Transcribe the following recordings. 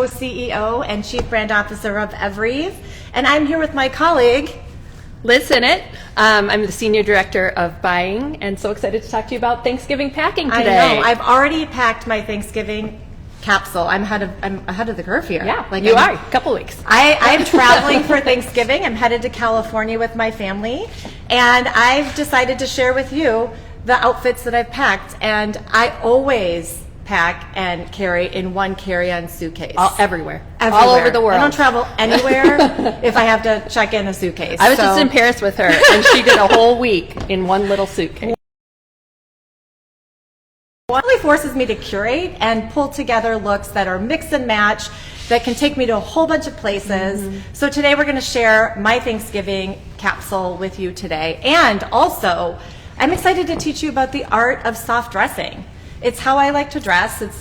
CEO and Chief Brand Officer of Festive, and I'm here with my colleague, Liz Sinnott. I'm the Senior Director of Buying, and so excited to talk to you about Thanksgiving packing today. I know, I've already packed my Thanksgiving capsule. I'm ahead of the curve here. Yeah, like you are. A couple weeks. I'm traveling for Thanksgiving. I'm headed to California with my family, and I've decided to share with you the outfits that I've packed, and I always pack and carry in one carry-on suitcase. Everywhere. All over the world. I don't travel anywhere if I have to check in a suitcase. I was just in Paris with her, and she did a whole week in one little suitcase. It really forces me to curate and pull together looks that are mix and match, that can take me to a whole bunch of places. So today we're going to share my Thanksgiving capsule with you today. And also, I'm excited to teach you about the art of soft dressing. It's how I like to dress. It's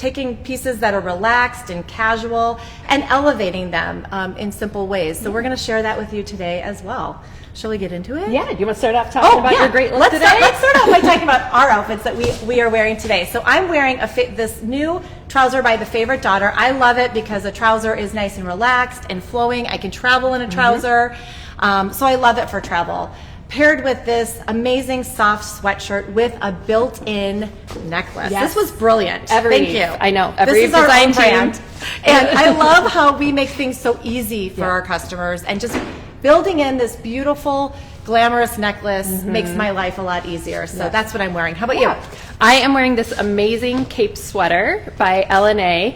taking pieces that are relaxed and casual and elevating them in simple ways. So we're going to share that with you today as well. Shall we get into it? Yeah. Do you want to start off talking about your great look today? Let's start off by talking about our outfits that we are wearing today. So I'm wearing this new trouser by the Favorite Daughter. I love it because a trouser is nice and relaxed and flowing. I can travel in a trouser. So I love it for travel. Paired with this amazing soft sweatshirt with a built-in necklace. Yes. This was brilliant. Thank you. I know. This is our own brand. And I love how we make things so easy for our customers, and just building in this beautiful, glamorous necklace makes my life a lot easier. So that's what I'm wearing. How about you? I am wearing this amazing cape sweater by L&A.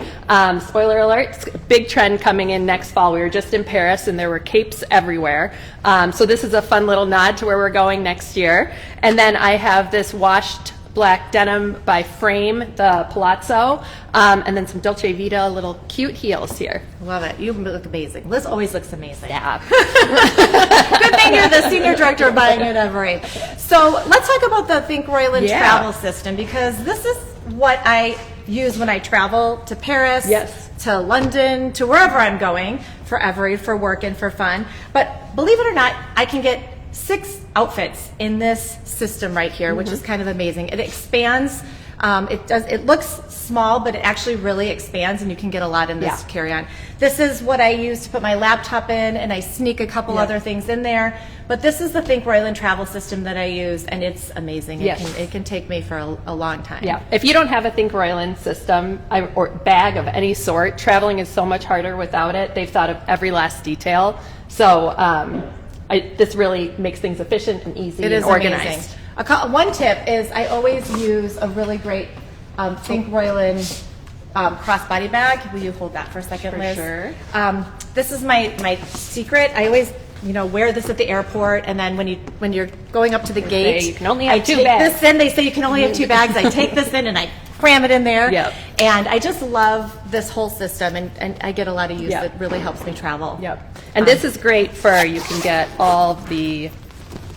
Spoiler alert, it's a big trend coming in next fall. We were just in Paris and there were capes everywhere. So this is a fun little nod to where we're going next year. And then I have this washed black denim by Frame, the Palazzo, and then some Dolce Vita little cute heels here. Love it. You look amazing. Liz always looks amazing. Yeah. Good thing you're the Senior Director of Buying at Everett. So let's talk about the Think Royland travel system, because this is what I use when I travel to Paris, to London, to wherever I'm going for Everett, for work and for fun. But believe it or not, I can get 6 outfits in this system right here, which is kind of amazing. It expands. It looks small, but it actually really expands, and you can get a lot in this carry-on. This is what I use to put my laptop in, and I sneak a couple other things in there. But this is the Think Royland travel system that I use, and it's amazing. It can take me for a long time. Yeah. If you don't have a Think Royland system or bag of any sort, traveling is so much harder without it. They've thought of every last detail. So this really makes things efficient and easy and organized. Amazing. One tip is I always use a really great Think Royland crossbody bag. Will you hold that for a second, Liz? Sure. This is my secret. I always wear this at the airport, and then when you're going up to the gate, you can only have 2 bags. I take this in. They say you can only have 2 bags. I take this in and I cram it in there. And I just love this whole system, and I get a lot of use. It really helps me travel. And this is great for, you can get all the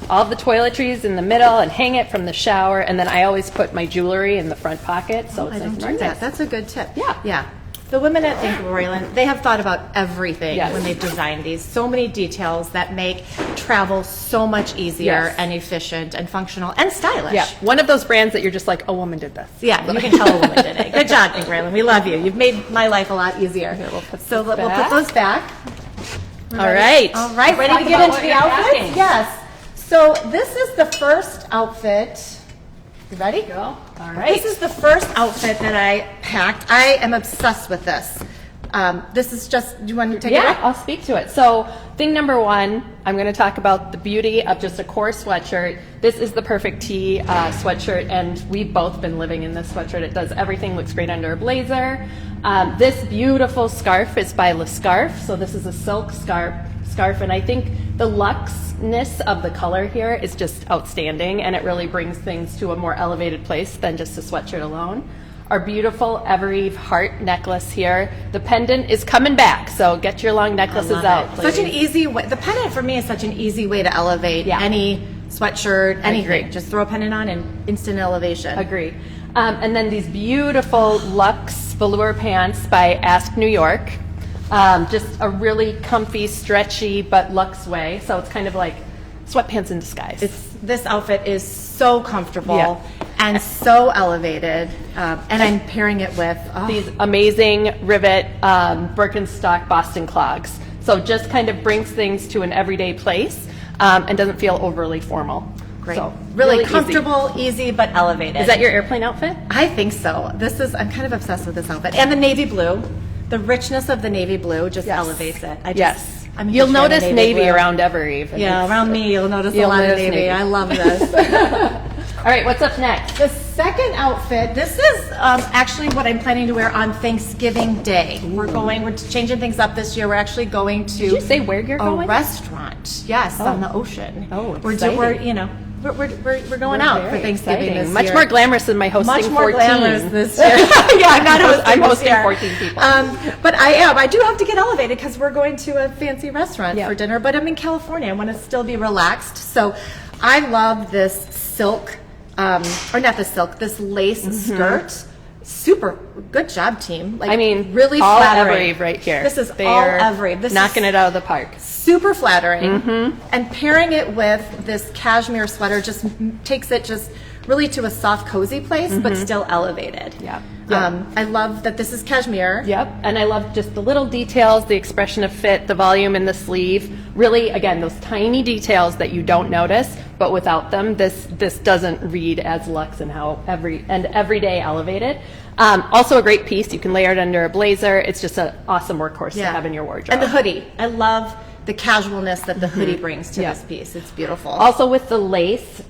toiletries in the middle and hang it from the shower, and then I always put my jewelry in the front pocket, so it's nice and organized. That's a good tip. The women at Think Royland, they have thought about everything when they've designed these. So many details that make travel so much easier and efficient and functional and stylish. One of those brands that you're just like, a woman did this. You can tell a woman did it. Good job, Think Royland. We love you. You've made my life a lot easier. Here, we'll put those back. All right. Ready to get into the outfits? Yes. So this is the first outfit. You ready? Go. All right. This is the first outfit that I packed. I am obsessed with this. This is just, do you want to take it away? I'll speak to it. So thing number 1, I'm going to talk about the beauty of just a core sweatshirt. This is the perfect tee sweatshirt, and we've both been living in this sweatshirt. It does everything, looks great under a blazer. This beautiful scarf is by Le Scarf. So this is a silk scarf, and I think the luxness of the color here is just outstanding, and it really brings things to a more elevated place than just a sweatshirt alone. Our beautiful Evereve heart necklace here. The pendant is coming back, so get your long necklaces out, please. Such an easy way. The pendant for me is such an easy way to elevate any sweatshirt, anything. Just throw a pendant on and instant elevation. Agree. And then these beautiful luxe velour pants by Ask New York. Just a really comfy, stretchy, but luxe way. So it's kind of like sweatpants in disguise. This outfit is so comfortable. and so elevated. And I'm pairing it with these amazing rivet Birkenstock Boston clogs. So just kind of brings things to an everyday place and doesn't feel overly formal. Great. So, really comfortable, easy, but elevated. Is that your airplane outfit? I think so. I'm kind of obsessed with this outfit. And the navy blue. The richness of the navy blue just elevates it. You'll notice navy around Evereve. Yeah, around me you'll notice a lot of navy. I love this. All right, what's up next? The second outfit, this is actually what I'm planning to wear on Thanksgiving Day. We're changing things up this year. We're actually going to Did you say where you're going? A restaurant. Yes, on the ocean. Oh, exciting. We're going out for Thanksgiving this year. Much more glamorous than my hosting 14. Much more glamorous this year. Yeah, I'm hosting 14 people. But I do have to get elevated because we're going to a fancy restaurant for dinner. But I'm in California. I want to still be relaxed. So I love this silk, this lace skirt. Super good job, team. Really all flattering. Evereve right here. This is all Evereve. This knocking it out of the park. Super flattering. And pairing it with this cashmere sweater just takes it just really to a soft, cozy place, but still elevated. Yeah. I love that this is cashmere. Yep, and I love just the little details, the expression of fit, the volume in the sleeve. Really, again, those tiny details that you don't notice, but without them, this doesn't read as luxe and everyday elevated. Also a great piece. You can layer it under a blazer. It's just an awesome workhorse to have in your wardrobe. And the hoodie. I love the casualness that the hoodie brings to this piece. It's beautiful. Also with the lace,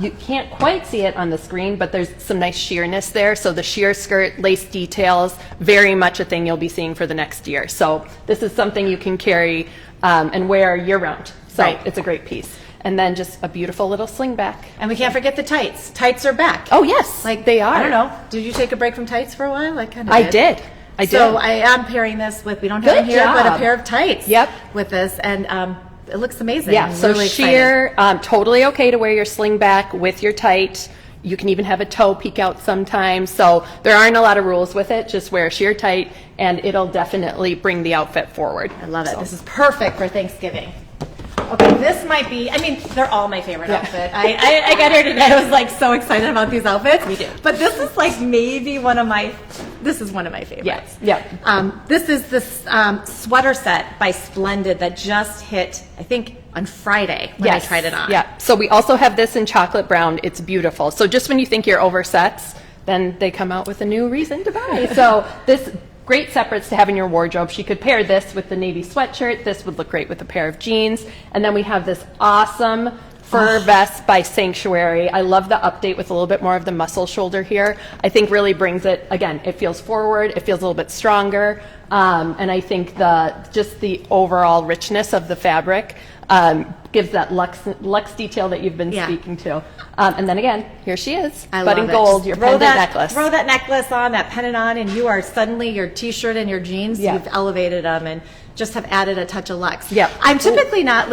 you can't quite see it on the screen, but there's some nice sheerness there. So the sheer skirt, lace details, very much a thing you'll be seeing for the next year. So this is something you can carry and wear year round. So it's a great piece. And then just a beautiful little sling back. And we can't forget the tights. Tights are back. Oh yes, they are. I don't know. Did you take a break from tights for a while? I did. So I am pairing this with, we don't have it here, but a pair of tights with this. And it looks amazing. Yeah, so really sheer, totally okay to wear your sling back with your tight. You can even have a toe peek out sometimes. So there aren't a lot of rules with it. Just wear sheer tight and it'll definitely bring the outfit forward. I love it. This is perfect for Thanksgiving. Okay, this might be, they're all my favorite outfit. I got here today, I was so excited about these outfits. Me too. But this is maybe one of my favorites. Yes, yeah. This is this sweater set by Splendid that just hit, I think, on Friday when I tried it on. Yeah, so we also have this in chocolate brown. It's beautiful. So just when you think you're over sets, then they come out with a new reason to buy. So this great separates to have in your wardrobe. She could pair this with the navy sweatshirt. This would look great with a pair of jeans. And then we have this awesome fur vest by Sanctuary. I love the update with a little bit more of the muscle shoulder here. I think really brings it, again, it feels forward, it feels a little bit stronger. And I think just the overall richness of the fabric gives that luxe detail that you've been speaking to. And then again, here she is, but in gold, your pendant necklace. Throw that necklace on, that pendant on, and you are suddenly, your t-shirt and your jeans, you've elevated them and just have added a touch of luxe. Yep. I'm typically not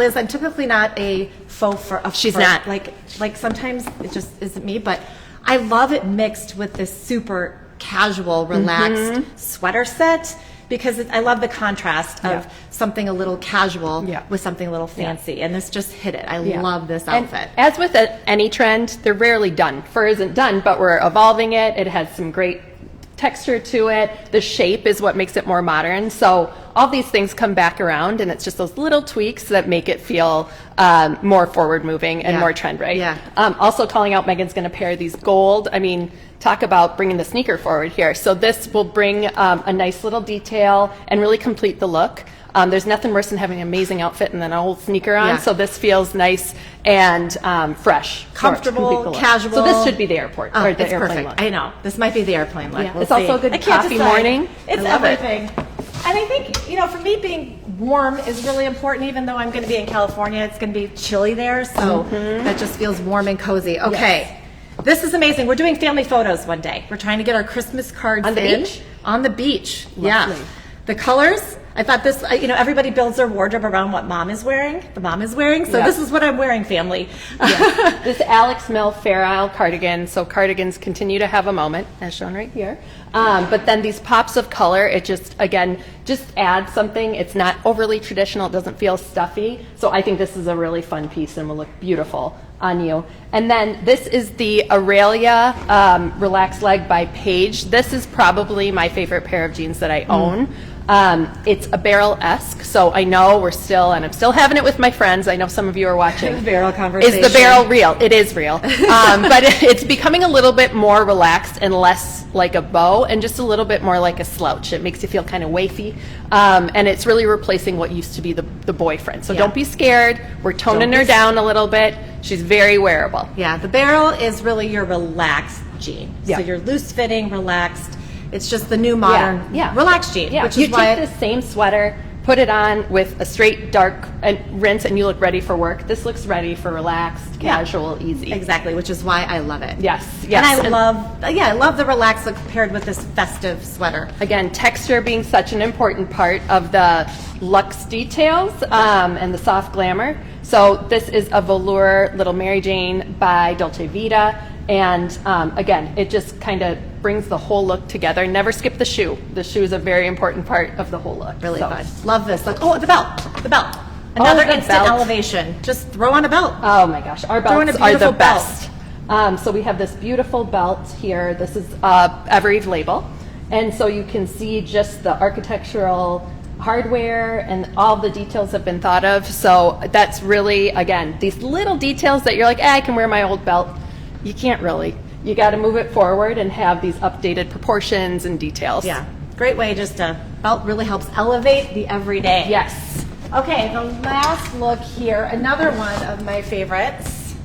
a faux fur. She's not. Like sometimes it just isn't me, but I love it mixed with this super casual, relaxed sweater set. Because I love the contrast of something a little casual with something a little fancy. And this just hit it. I love this outfit. And as with any trend, they're rarely done. Fur isn't done, but we're evolving it. It has some great texture to it. The shape is what makes it more modern. So all these things come back around, and it's just those little tweaks that make it feel more forward moving and more trend right. Yeah. Also calling out, Megan's going to pair these gold. Talk about bringing the sneaker forward here. So this will bring a nice little detail and really complete the look. There's nothing worse than having an amazing outfit and then an old sneaker on. So this feels nice and fresh. Comfortable, casual. So this should be the airport or the it's airplane perfect. look. I know. This might be the airplane look. Yeah. We'll It's see. also a good coffee morning. It's everything. And I think, for me, being warm is really important. Even though I'm going to be in California, it's going to be chilly there. So that just feels warm and cozy. Okay. Yes. This is amazing. We're doing family photos one day. We're trying to get our Christmas cards on the beach. On the beach. Lovely. Yeah. The colors. I thought this, everybody builds their wardrobe around what mom is wearing. So this is what I'm wearing, family. This Alex Mill Fair Isle cardigan. So cardigans continue to have a moment, as shown right here. But then these pops of color, it just adds something. It's not overly traditional. It doesn't feel stuffy. So I think this is a really fun piece and will look beautiful on you. And then this is the Aurelia Relaxed Leg by Paige. This is probably my favorite pair of jeans that I own. It's a barrel-esque, so I know I'm still having it with my friends. I know some of you are watching. Barrel conversation. Is the barrel real? It is real. But it's becoming a little bit more relaxed and less like a bow and just a little bit more like a slouch. It makes you feel kind of wafy. And it's really replacing what used to be the boyfriend. So don't be scared. We're toning her down a little bit. She's very wearable. Yeah, the barrel is really your relaxed jean. So you're loose fitting, relaxed. It's just the new modern relaxed jean. Yeah, which you is why take the same sweater, put it on with a straight dark and rinse, and you look ready for work. This looks ready for relaxed, casual, easy. Exactly, which is why I love it. Yes. And I love the relaxed look paired with this festive sweater. Again, texture being such an important part of the luxe details and the soft glamour. So this is a velour Little Mary Jane by Dolce Vita. And again, it just kind of brings the whole look together. Never skip the shoe. The shoe is a very important part of the whole look. Really fun. Love this look. Oh, the belt. The belt. Another instant elevation. Just throw on a belt. Oh my gosh, our belts are the best. So we have this beautiful belt here. This is Evereve label. And so you can see just the architectural hardware and all the details have been thought of. So that's really, again, these little details that you're like, I can wear my old belt. You can't really. You got to move it forward and have these updated proportions and details. Yeah, great way. Just a belt really helps elevate the everyday. Yes. Okay, the last look here, another one of my favorites.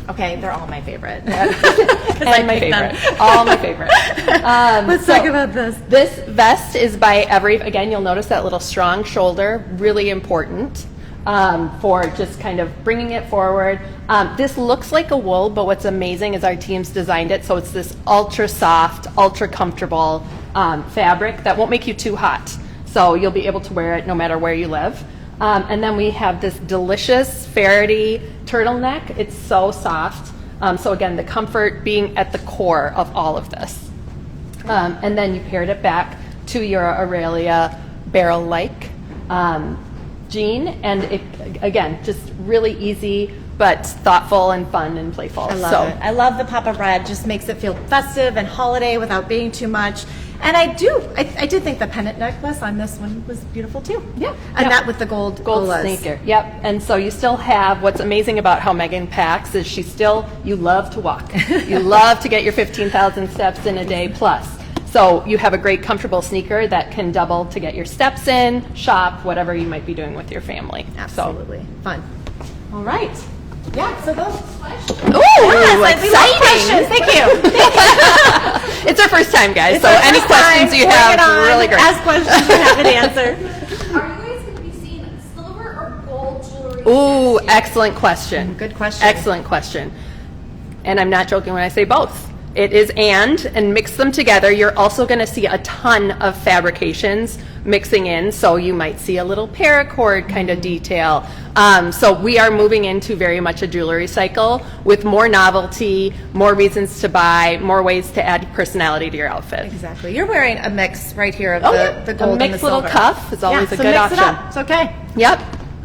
Okay, they're all my favorite. And my favorite. All my favorite. Let's talk about this. This vest is by Evereve. Again, you'll notice that little strong shoulder, really important. For just kind of bringing it forward. This looks like a wool, but what's amazing is our team's designed it so it's this ultra soft, ultra comfortable fabric that won't make you too hot. So you'll be able to wear it no matter where you live. And then we have this delicious Faraday turtleneck. It's so soft. So again, the comfort being at the core of all of this. And then you paired it back to your Aurelia barrel-like jean, and it, again, just really easy but thoughtful and fun and playful. I love it. I love the pop of red. Just makes it feel festive and holiday without being too much. And I did think the pendant necklace on this one was beautiful too. Yeah. And that with the gold sneaker. Yep. And so you still have, what's amazing about how Megan packs is you love to walk. You love to get your 15,000 steps in a day plus. So you have a great comfortable sneaker that can double to get your steps in, shop, whatever you might be doing with your family. Absolutely. Fun. All right. Yeah, so those questions. Ooh, yes, exciting. Thank you. It's our first time, guys, so any questions you have, really great. Ask questions you have an answer. Are you guys going to be seeing silver or gold jewelry? Ooh, excellent question. Good question. Excellent question. And I'm not joking when I say both. It is and mix them together. You're also going to see a ton of fabrications mixing in, so you might see a little paracord kind of detail. So we are moving into very much a jewelry cycle with more novelty, more reasons to buy, more ways to add personality to your outfit. Exactly. You're wearing a mix right here of the gold a and the mixed silver. little cuff is always a so good mix option. It up. It's okay. Yep.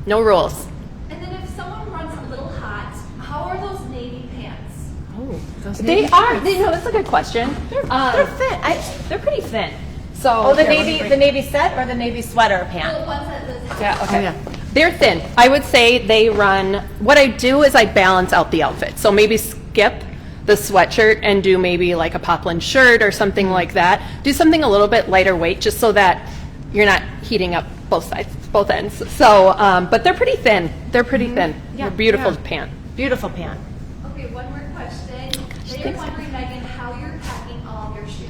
No rules. And then if someone runs a little hot, how are those navy pants? Oh, those They are. That's a good question. They're thin. They're pretty thin. So the navy set or the navy sweater pant? The ones that Yeah. Okay. Oh, yeah. They're thin. I would say they run. What I do is I balance out the outfit. So maybe skip the sweatshirt and do maybe like a poplin shirt or something like that. Do something a little bit lighter weight, just so that you're not heating up both ends. So, but they're pretty thin. They're pretty thin. Yeah, They're beautiful yeah. pant. Beautiful pant. Okay, one more question. They are wondering, Megan, how you're packing all of your shoes.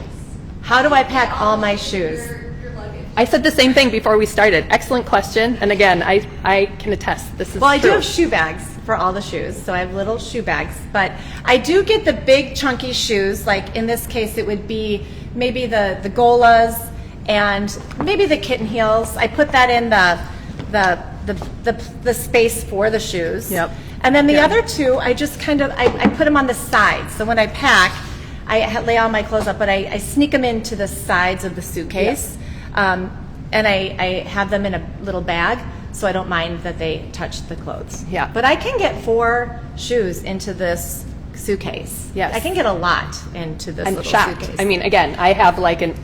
How do I pack all my shoes? Your luggage. I said the same thing before we started. Excellent question. And again, I can attest. This is Well, I do true. have shoe bags for all the shoes, so I have little shoe bags. But I do get the big chunky shoes. Like in this case, it would be maybe the Golas and maybe the kitten heels. I put that in the space for the shoes. Yep. And then the other two, I just kind of I put them on the sides. So when I pack, I lay all my clothes up, but I sneak them into the sides of the suitcase. And I have them in a little bag. so I don't mind that they touch the clothes. Yeah. But I can get 4 shoes into this suitcase. Yes. I can get a lot into this I'm little shocked. suitcase. I mean, again, I have like an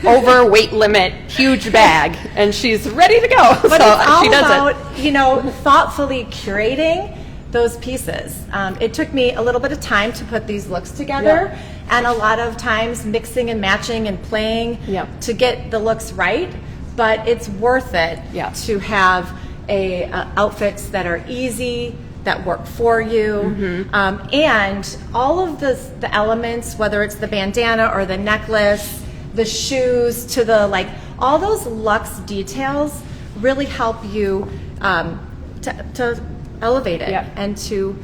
overweight limit, huge bag, and she's ready to go. But so it's all she does about, you know, thoughtfully curating those pieces. It took me a little bit of time to put these looks together, and a lot of times mixing and matching and playing to get the looks right. But it's worth it to have outfits that are easy, that work for you, and all of the elements, whether it's the bandana or the necklace, the shoes, to the all those luxe details really help you to elevate it and to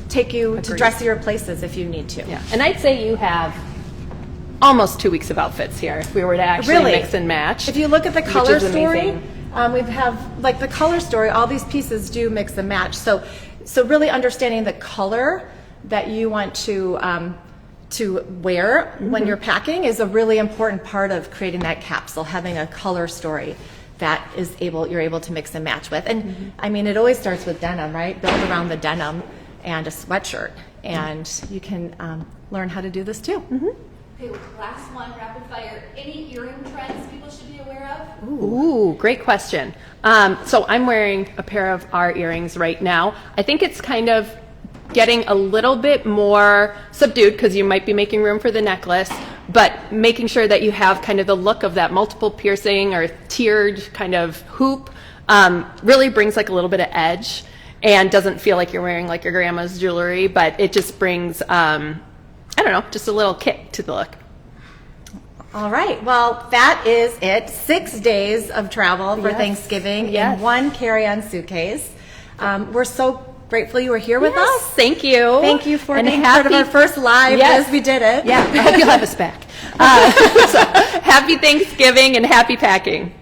take you to dressier places if you need to. Yeah. And I'd say you have almost 2 weeks of outfits here if we were to actually mix and match. If you look at the color story, amazing. we have the color story, all these pieces do mix and match. So really understanding the color that you want to wear when you're packing is a really important part of creating that capsule, having a color story that you're able to mix and match with. And I mean, it always starts with denim, right? Build around the denim and a sweatshirt, and you can learn how to do this too. Okay, last one, rapid fire. Any earring trends people should be aware of? Ooh, great question. So I'm wearing a pair of our earrings right now. I think it's kind of getting a little bit more subdued because you might be making room for the necklace, but making sure that you have kind of the look of that multiple piercing or tiered kind of hoop really brings like a little bit of edge and doesn't feel like you're wearing like your grandma's jewelry, but it just brings, I don't know, just a little kick to the look. All right. Well, that is it. 6 days of travel for Thanksgiving in one carry-on suitcase. We're so grateful you were here with us. Thank you. Thank you for being part of our first live as we did it. Yeah, I hope you'll have us back. So, happy Thanksgiving and happy packing.